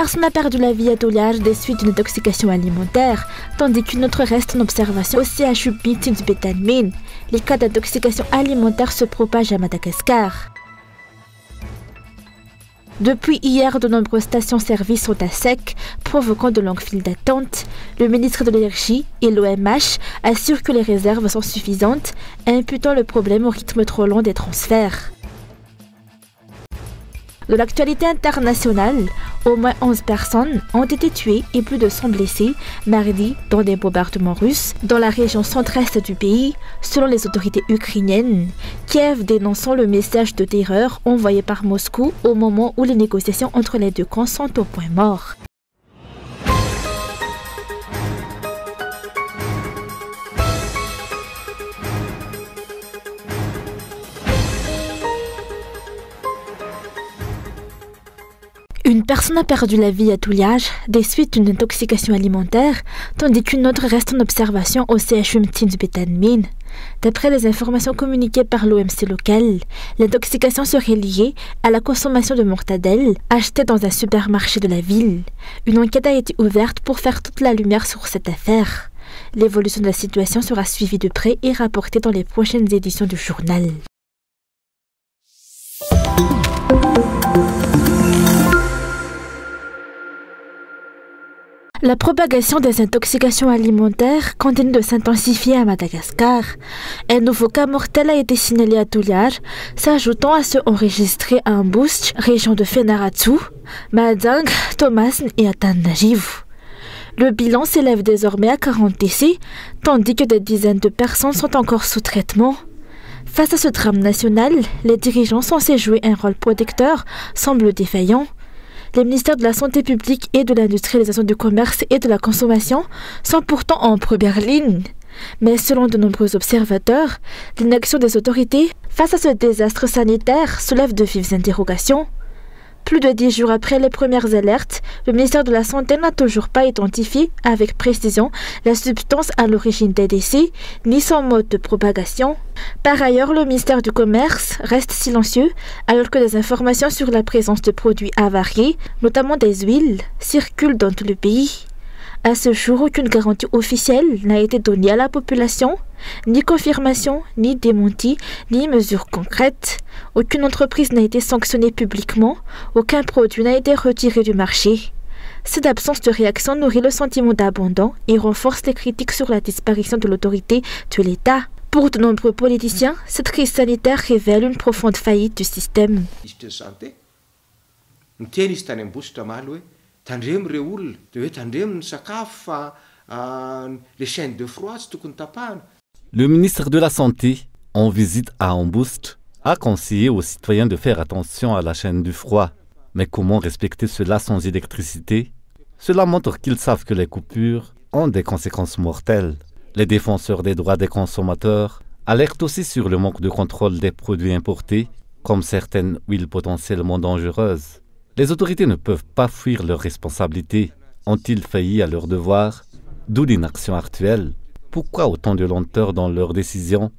personne a perdu la vie à Toliara des suites d'une intoxication alimentaire, tandis qu'une autre reste en observation au CHU Béthune. Les cas d'intoxication alimentaire se propagent à Madagascar. Depuis hier, de nombreuses stations-service sont à sec, provoquant de longues files d'attente. Le ministre de l'Énergie et l'OMH assurent que les réserves sont suffisantes, imputant le problème au rythme trop long des transferts. De l'actualité internationale, au moins 11 personnes ont été tuées et plus de 100 blessés mardi dans des bombardements russes dans la région centre-est du pays, selon les autorités ukrainiennes. Kiev dénonçant le message de terreur envoyé par Moscou au moment où les négociations entre les deux camps sont au point mort. Une personne a perdu la vie à Toliara des suites d'une intoxication alimentaire, tandis qu'une autre reste en observation au CHU Béthune. D'après les informations communiquées par l'OMC local, l'intoxication serait liée à la consommation de mortadelle achetée dans un supermarché de la ville. Une enquête a été ouverte pour faire toute la lumière sur cette affaire. L'évolution de la situation sera suivie de près et rapportée dans les prochaines éditions du journal. La propagation des intoxications alimentaires continue de s'intensifier à Madagascar. Un nouveau cas mortel a été signalé à Toliara, s'ajoutant à ceux enregistrés à Ambust, région de Fenaratsu, Madang, Tomasn et Atananarivo. Le bilan s'élève désormais à 40 décès, tandis que des dizaines de personnes sont encore sous traitement. Face à ce drame national, les dirigeants censés jouer un rôle protecteur semblent défaillants. Les ministères de la Santé publique et de l'industrialisation du commerce et de la consommation sont pourtant en première ligne. Mais selon de nombreux observateurs, l'inaction des autorités face à ce désastre sanitaire soulève de vives interrogations. Plus de 10 jours après les premières alertes, le ministère de la Santé n'a toujours pas identifié avec précision la substance à l'origine des décès, ni son mode de propagation. Par ailleurs, le ministère du Commerce reste silencieux alors que des informations sur la présence de produits avariés, notamment des huiles, circulent dans tout le pays. À ce jour, aucune garantie officielle n'a été donnée à la population, ni confirmation, ni démenti, ni mesure concrète. Aucune entreprise n'a été sanctionnée publiquement, aucun produit n'a été retiré du marché. Cette absence de réaction nourrit le sentiment d'abandon et renforce les critiques sur la disparition de l'autorité de l'État. Pour de nombreux politiciens, cette crise sanitaire révèle une profonde faillite du système. Le ministre de la Santé, en visite à Ambust, a conseillé aux citoyens de faire attention à la chaîne du froid. Mais comment respecter cela sans électricité? Cela montre qu'ils savent que les coupures ont des conséquences mortelles. Les défenseurs des droits des consommateurs alertent aussi sur le manque de contrôle des produits importés, comme certaines huiles potentiellement dangereuses. Les autorités ne peuvent pas fuir leurs responsabilités. Ont-ils failli à leurs devoirs? D'où l'inaction actuelle. Pourquoi autant de lenteur dans leurs décisions?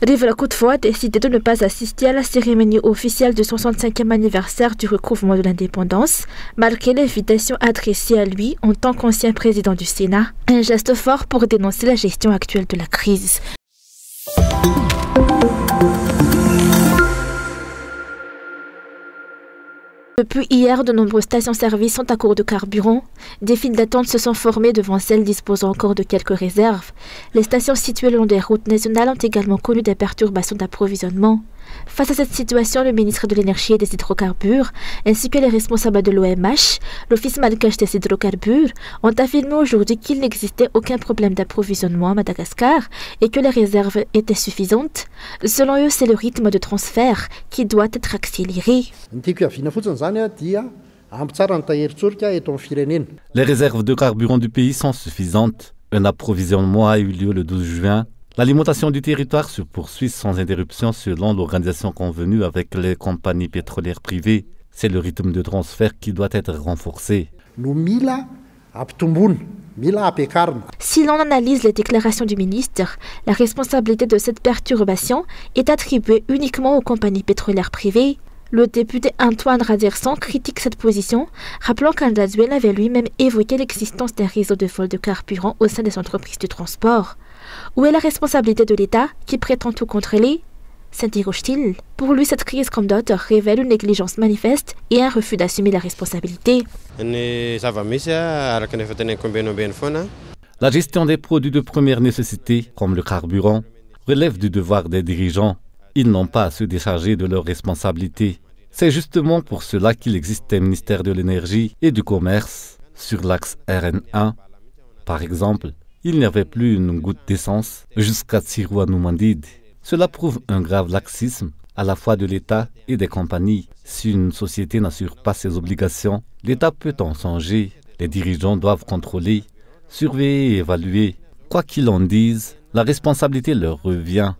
Rivera Koutfo a décidé de ne pas assister à la cérémonie officielle du 65e anniversaire du recouvrement de l'indépendance, malgré l'invitation adressée à lui en tant qu'ancien président du Sénat. Un geste fort pour dénoncer la gestion actuelle de la crise. Depuis hier, de nombreuses stations-service sont à court de carburant. Des files d'attente se sont formées devant celles disposant encore de quelques réserves. Les stations situées le long des routes nationales ont également connu des perturbations d'approvisionnement. Face à cette situation, le ministre de l'Énergie et des Hydrocarbures, ainsi que les responsables de l'OMH, l'Office malgache des hydrocarbures, ont affirmé aujourd'hui qu'il n'existait aucun problème d'approvisionnement à Madagascar et que les réserves étaient suffisantes. Selon eux, c'est le rythme de transfert qui doit être accéléré. Les réserves de carburant du pays sont suffisantes. Un approvisionnement a eu lieu le 12 juin. L'alimentation du territoire se poursuit sans interruption selon l'organisation convenue avec les compagnies pétrolières privées. C'est le rythme de transfert qui doit être renforcé. Si l'on analyse les déclarations du ministre, la responsabilité de cette perturbation est attribuée uniquement aux compagnies pétrolières privées. Le député Antoine Raderson critique cette position, rappelant qu'Andazuel avait lui-même évoqué l'existence d'un réseau de vol de carburant au sein des entreprises du transport. Où est la responsabilité de l'État qui prétend tout contrôler? S'interroge-t-il. Pour lui, cette crise comme d'autres révèle une négligence manifeste et un refus d'assumer la responsabilité. La gestion des produits de première nécessité, comme le carburant, relève du devoir des dirigeants. Ils n'ont pas à se décharger de leurs responsabilités. C'est justement pour cela qu'il existe un ministère de l'énergie et du commerce. Sur l'axe RN1, par exemple, il n'y avait plus une goutte d'essence jusqu'à Tsirouanoumandide. Cela prouve un grave laxisme à la fois de l'État et des compagnies. Si une société n'assure pas ses obligations, l'État peut en songer. Les dirigeants doivent contrôler, surveiller et évaluer. Quoi qu'ils en disent, la responsabilité leur revient.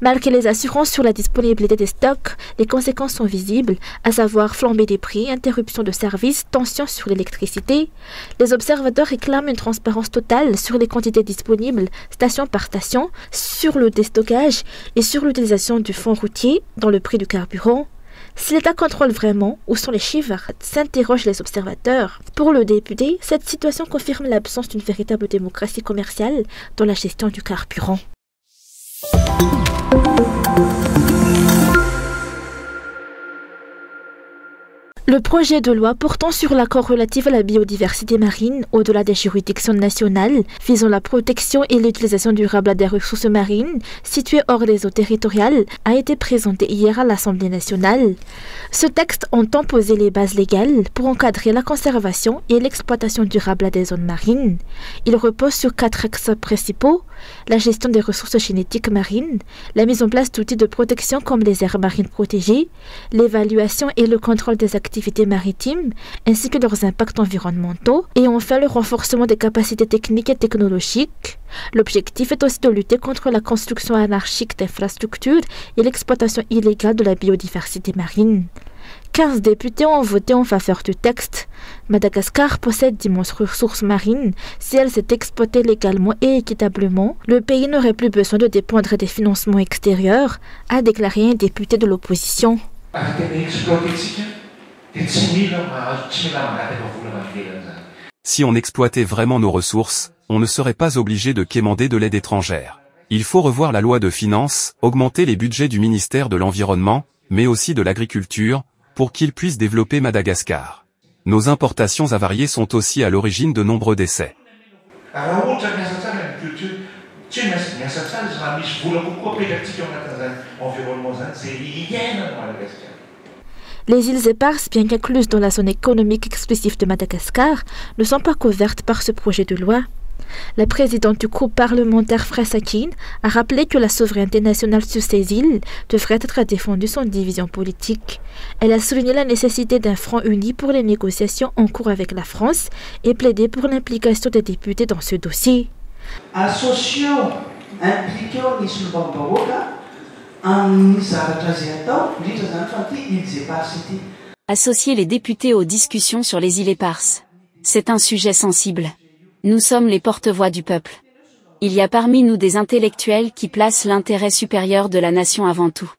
Malgré les assurances sur la disponibilité des stocks, les conséquences sont visibles, à savoir flambée des prix, interruption de services, tension sur l'électricité. Les observateurs réclament une transparence totale sur les quantités disponibles, station par station, sur le déstockage et sur l'utilisation du fonds routier dans le prix du carburant. Si l'État contrôle vraiment, où sont les chiffres, s'interrogent les observateurs. Pour le député, cette situation confirme l'absence d'une véritable démocratie commerciale dans la gestion du carburant. Le projet de loi portant sur l'accord relatif à la biodiversité marine au-delà des juridictions nationales visant la protection et l'utilisation durable des ressources marines situées hors des eaux territoriales a été présenté hier à l'Assemblée nationale. Ce texte entend poser les bases légales pour encadrer la conservation et l'exploitation durable des zones marines. Il repose sur 4 axes principaux: la gestion des ressources génétiques marines, la mise en place d'outils de protection comme les aires marines protégées, l'évaluation et le contrôle des activités maritimes ainsi que leurs impacts environnementaux et enfin le renforcement des capacités techniques et technologiques. L'objectif est aussi de lutter contre la construction anarchique d'infrastructures et l'exploitation illégale de la biodiversité marine. 15 députés ont voté en faveur du texte. Madagascar possède d'immenses ressources marines. Si elles étaient exploitées légalement et équitablement, le pays n'aurait plus besoin de dépendre des financements extérieurs, a déclaré un député de l'opposition. Si on exploitait vraiment nos ressources, on ne serait pas obligé de quémander de l'aide étrangère. Il faut revoir la loi de finances, augmenter les budgets du ministère de l'Environnement, mais aussi de l'Agriculture, pour qu'ils puissent développer Madagascar. Nos importations avariées sont aussi à l'origine de nombreux décès. Les îles éparses, bien qu'incluses dans la zone économique exclusive de Madagascar, ne sont pas couvertes par ce projet de loi. La présidente du groupe parlementaire Fresakin a rappelé que la souveraineté nationale sur ces îles devrait être défendue sans division politique. Elle a souligné la nécessité d'un front uni pour les négociations en cours avec la France et plaidé pour l'implication des députés dans ce dossier. Associer les députés aux discussions sur les îles éparses. C'est un sujet sensible. Nous sommes les porte-voix du peuple. Il y a parmi nous des intellectuels qui placent l'intérêt supérieur de la nation avant tout.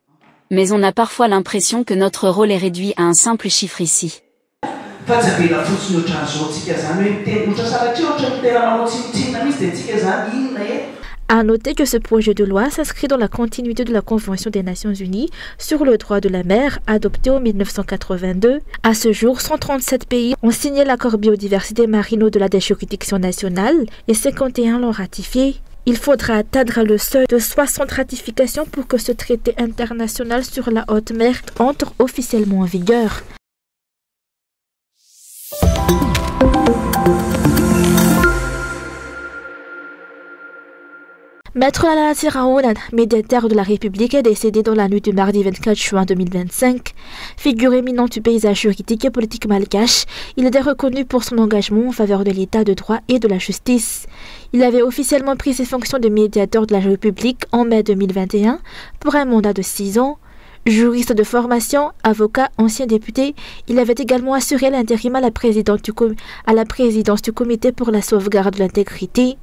Mais on a parfois l'impression que notre rôle est réduit à un simple chiffre ici. À noter que ce projet de loi s'inscrit dans la continuité de la Convention des Nations Unies sur le droit de la mer adoptée en 1982. À ce jour, 137 pays ont signé l'accord biodiversité marine au-delà des juridictions nationales et 51 l'ont ratifié. Il faudra atteindre le seuil de 60 ratifications pour que ce traité international sur la haute mer entre officiellement en vigueur. Maître Lala Siraounan, médiateur de la République, est décédé dans la nuit du mardi 24 juin 2025. Figure éminente du paysage juridique et politique malgache, il était reconnu pour son engagement en faveur de l'état de droit et de la justice. Il avait officiellement pris ses fonctions de médiateur de la République en mai 2021 pour un mandat de 6 ans. Juriste de formation, avocat, ancien député, il avait également assuré l'intérim à la présidence du comité pour la sauvegarde de l'intégrité